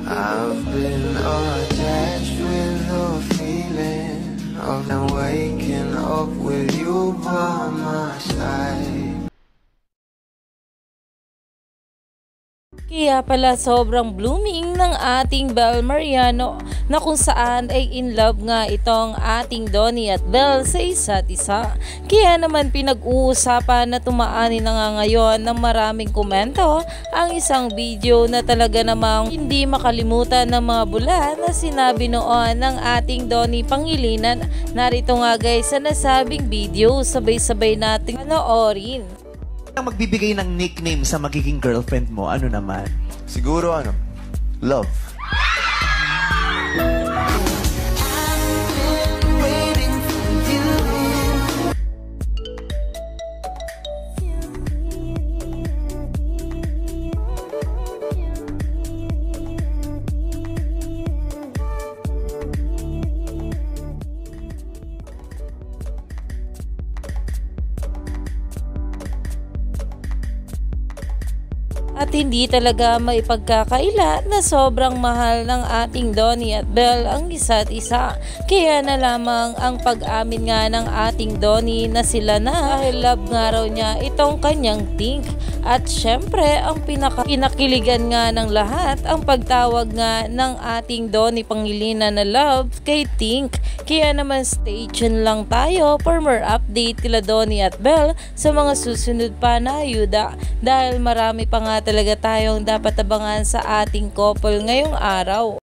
I've been attached with the feeling of waking up with you by my side. Kaya pala sobrang blooming ng ating Belle Mariano na kung saan ay in love nga itong ating Donnie at Belle sa isa't isa. Kaya naman pinag-uusapan na tumaani na nga ngayon ng maraming komento ang isang video na talaga namang hindi makalimutan ng mga bula na sinabi noon ng ating Donnie Pangilinan. Narito nga guys sa nasabing video, sabay-sabay nating panoorin. Ang magbibigay ng nickname sa magiging girlfriend mo, ano naman? Siguro love. At hindi talaga maipagkakaila na sobrang mahal ng ating Donnie at Belle ang isa't isa. Kaya na lamang ang pag-amin nga ng ating Donnie na sila na dahil love nga raw niya itong kanyang Tink. At syempre ang pinakiligan nga ng lahat ang pagtawag nga ng ating Donnie Pangilinan na love kay Tink. Kaya naman stay tuned lang tayo for more update kila Donnie at Belle sa mga susunod pa na ayuda dahil marami pa nga talaga tayong dapat abangan sa ating couple ngayong araw.